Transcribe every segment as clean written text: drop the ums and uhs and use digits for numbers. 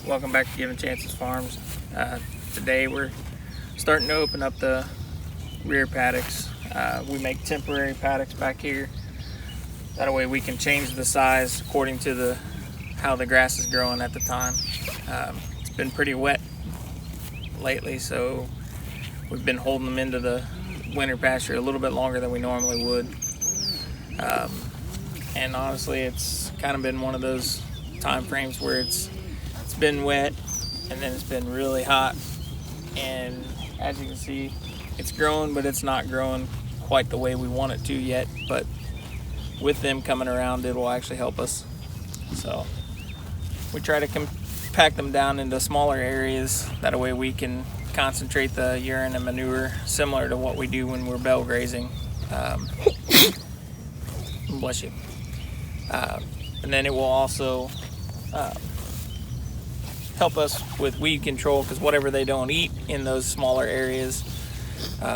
Welcome back to Giving Chances Farms. Today we're starting to open up the rear paddocks. We make temporary paddocks back here. That way we can change the size according to how the grass is growing at the time. It's been pretty wet lately, so we've been holding them into the winter pasture a little bit longer than we normally would. And honestly, it's kind of been one of those time frames where it's been wet and then it's been really hot, and as you can see, it's growing, but it's not growing quite the way we want it to yet. But with them coming around, it will actually help us. So we try to compact them down into smaller areas. That way we can concentrate the urine and manure similar to what we do when we're bell grazing. Bless you. And then it will also help us with weed control, because whatever they don't eat in those smaller areas,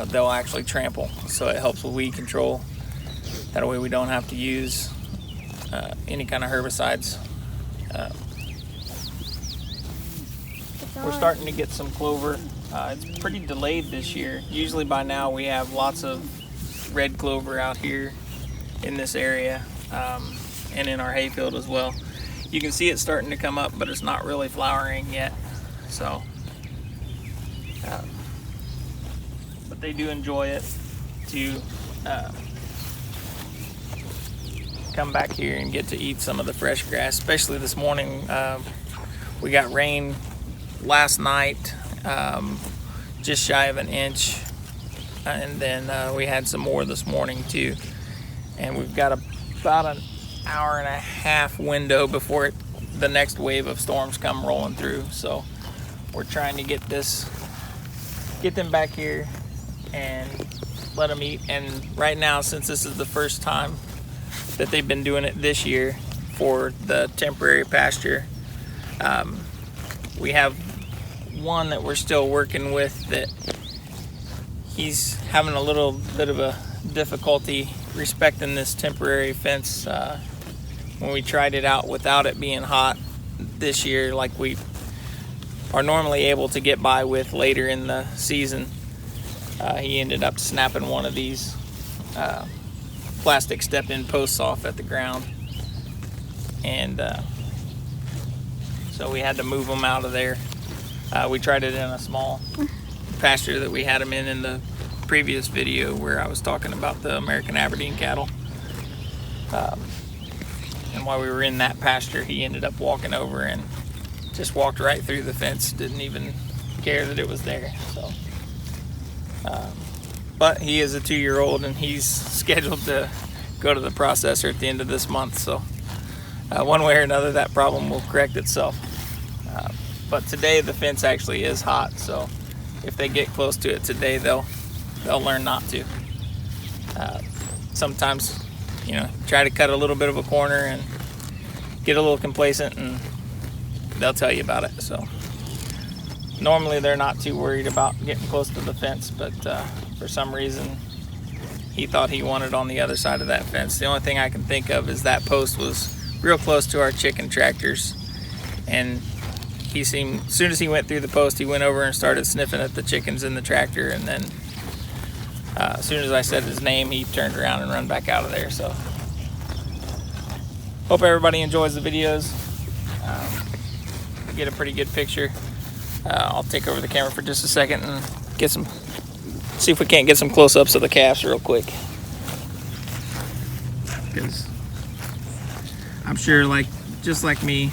they'll actually trample. So it helps with weed control. That way we don't have to use any kind of herbicides. We're starting to get some clover. It's pretty delayed this year. Usually by now we have lots of red clover out here in this area, and in our hayfield as well. You can see it starting to come up, but it's not really flowering yet. So, but they do enjoy it to come back here and get to eat some of the fresh grass. Especially this morning, we got rain last night, just shy of an inch, and then we had some more this morning too. And we've got about an hour and a half window before the next wave of storms come rolling through. So we're trying to get them back here and let them eat. And right now, since this is the first time that they've been doing it this year for the temporary pasture, we have one that we're still working with that he's having a little bit of a difficulty respecting this temporary fence. When we tried it out without it being hot this year, like we are normally able to get by with later in the season, he ended up snapping one of these plastic step-in posts off at the ground, and so we had to move him out of there. We tried it in a small pasture that we had him in the previous video where I was talking about the American Aberdeen cattle. And while we were in that pasture, he ended up walking over and just walked right through the fence, didn't even care that it was there. So, but he is a 2-year-old and he's scheduled to go to the processor at the end of this month. So one way or another, that problem will correct itself. But today the fence actually is hot, so if they get close to it today, they'll learn not to. Sometimes, try to cut a little bit of a corner and get a little complacent, and they'll tell you about it. So normally they're not too worried about getting close to the fence, but for some reason he thought he wanted on the other side of that fence. The only thing I can think of is that post was real close to our chicken tractors, and as soon as he went through the post, he went over and started sniffing at the chickens in the tractor, and then as soon as I said his name, he turned around and ran back out of there. So hope everybody enjoys the videos. Get a pretty good picture. I'll take over the camera for just a second and see if we can't get some close-ups of the calves real quick, because I'm sure, just like me,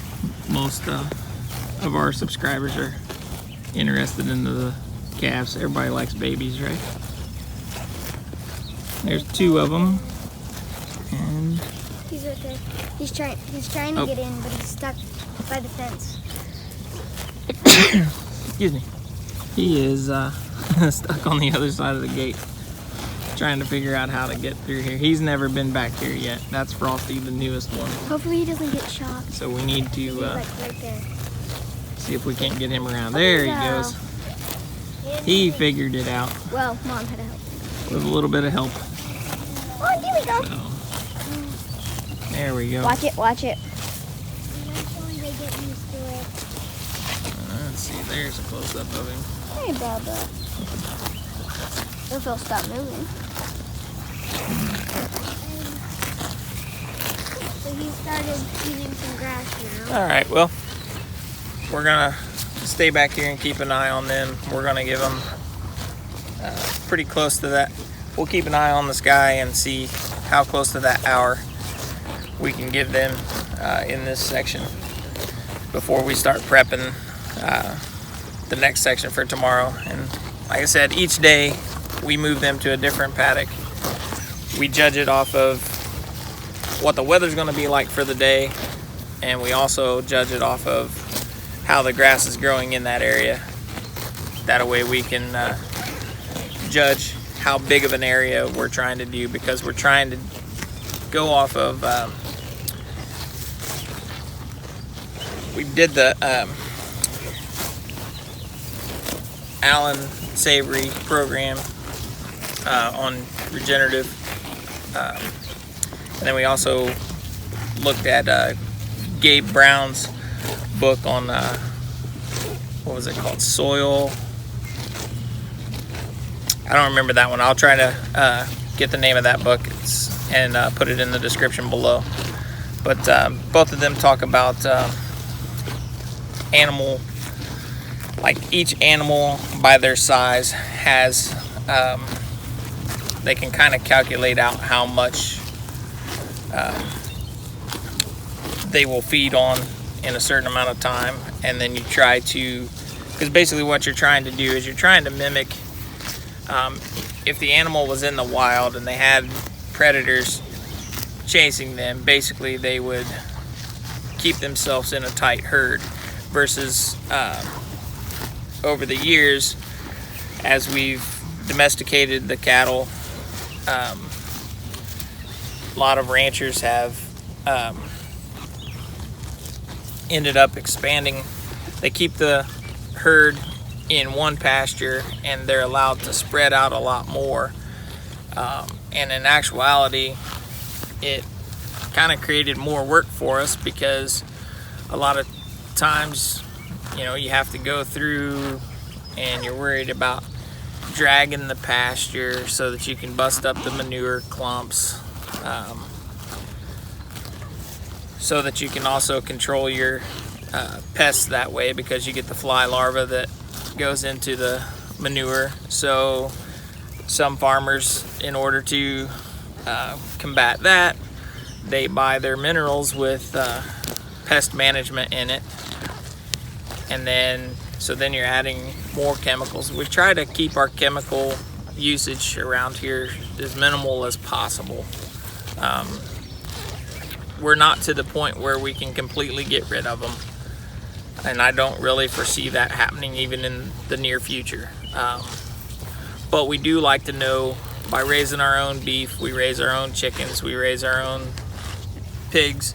most of our subscribers are interested in the calves. Everybody likes babies, right? There's 2 of them, and he's right there. He's trying to get in, but he's stuck by the fence. Excuse me. He is stuck on the other side of the gate, trying to figure out how to get through here. He's never been back here yet. That's Frosty, the newest one. Hopefully he doesn't get shocked. So we need to right there. See if we can't get him around. There he goes. He figured it out. Well, Mom had to help. With a little bit of help. Oh, here we go. So, there we go. Watch it. Eventually they get used to it. Let's see, there's a close-up of him. Hey, Bubba. If he'll stop moving. So he started eating some grass now. All right, well, we're gonna stay back here and keep an eye on them. We're gonna give them pretty close to that. We'll keep an eye on the sky and see how close to that hour we can give them in this section before we start prepping the next section for tomorrow. And like I said, each day we move them to a different paddock. We judge it off of what the weather's going to be like for the day, and we also judge it off of how the grass is growing in that area. That way we can judge how big of an area we're trying to do, because we're trying to go off of we did the Allen Savory program on regenerative, and then we also looked at Gabe Brown's book on what was it called, soil. I don't remember that one. I'll try to get the name of that book and put it in the description below. But both of them talk about animal, like each animal by their size has, they can kind of calculate out how much they will feed on in a certain amount of time. And then you try to, because basically what you're trying to do is you're trying to mimic, if the animal was in the wild and they had predators chasing them, basically they would keep themselves in a tight herd, versus over the years, as we've domesticated the cattle, a lot of ranchers have ended up expanding. They keep the herd in one pasture and they're allowed to spread out a lot more, and in actuality it kind of created more work for us, because a lot of times, you know, you have to go through and you're worried about dragging the pasture so that you can bust up the manure clumps, so that you can also control your pests that way, because you get the fly larva that goes into the manure. So some farmers, in order to combat that, they buy their minerals with pest management in it, and then you're adding more chemicals. We try to keep our chemical usage around here as minimal as possible. We're not to the point where we can completely get rid of them, and I don't really foresee that happening even in the near future. But we do like to know, by raising our own beef, we raise our own chickens, we raise our own pigs,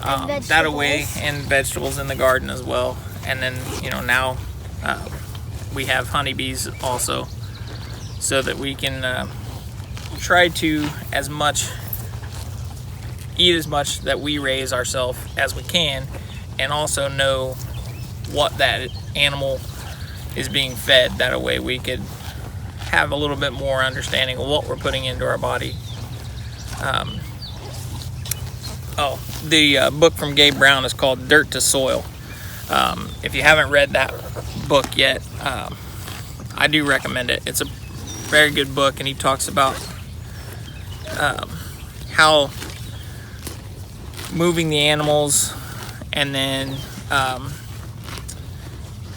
that away, and vegetables in the garden as well. And then, you know, now we have honeybees also, so that we can try to eat as much that we raise ourselves as we can, and also know what that animal is being fed. That way we could have a little bit more understanding of what we're putting into our body. The book from Gabe Brown is called Dirt to Soil. If you haven't read that book yet, I do recommend it. It's a very good book, and he talks about how moving the animals, and then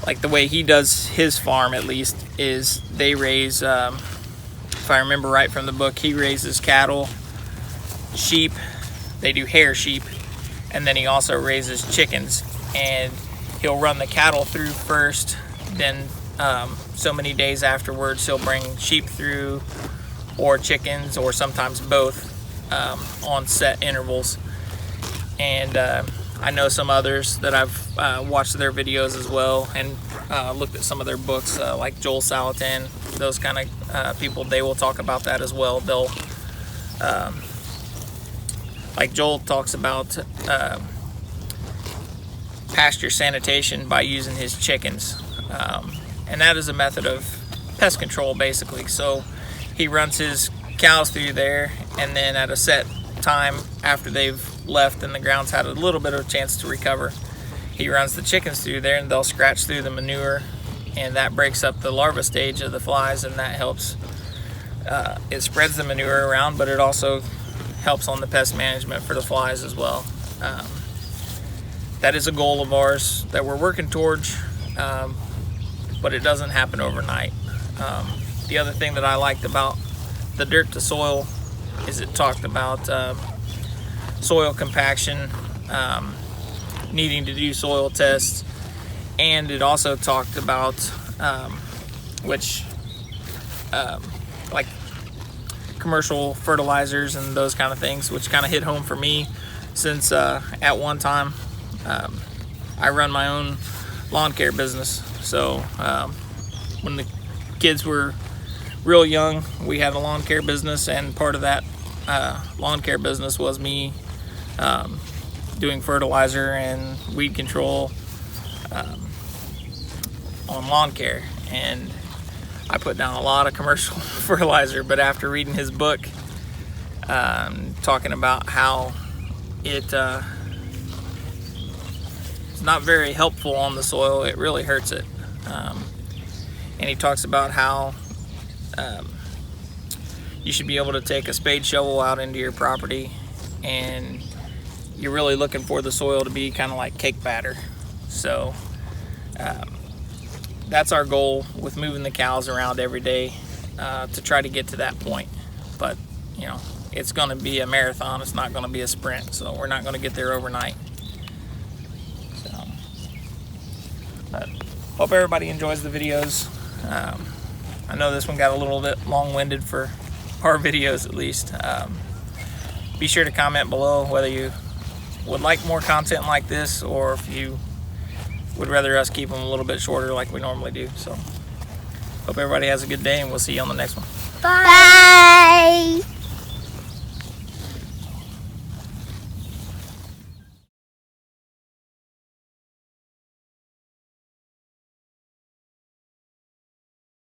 like the way he does his farm, at least, is they raise, if I remember right from the book, he raises cattle, sheep, they do hair sheep, and then he also raises chickens. And he'll run the cattle through first, then so many days afterwards he'll bring sheep through, or chickens, or sometimes both, on set intervals. And I know some others that I've watched their videos as well, and looked at some of their books, like Joel Salatin, those kind of people. They will talk about that as well. They'll like Joel talks about pasture sanitation by using his chickens. And that is a method of pest control basically. So he runs his cows through there, and then at a set time after they've left and the ground's had a little bit of a chance to recover, he runs the chickens through there, and they'll scratch through the manure, and that breaks up the larva stage of the flies, and that helps. It spreads the manure around, but it also helps on the pest management for the flies as well. That is a goal of ours that we're working towards, but it doesn't happen overnight. The other thing that I liked about the dirt to soil is it talked about soil compaction, needing to do soil tests, and it also talked about like commercial fertilizers and those kind of things, which kind of hit home for me since at one time I run my own lawn care business. So when the kids were real young, we had a lawn care business, and part of that lawn care business was me doing fertilizer and weed control on lawn care. And I put down a lot of commercial fertilizer, but after reading his book, talking about how it's not very helpful on the soil, it really hurts it. And he talks about how you should be able to take a spade shovel out into your property, and you're really looking for the soil to be kind of like cake batter. So that's our goal with moving the cows around every day, to try to get to that point. But you know, it's going to be a marathon, it's not going to be a sprint, so we're not going to get there overnight. So, but hope everybody enjoys the videos. I know this one got a little bit long-winded for our videos, at least. Be sure to comment below whether you would like more content like this, or if you would rather us keep them a little bit shorter like we normally do. So hope everybody has a good day, and we'll see you on the next one. Bye.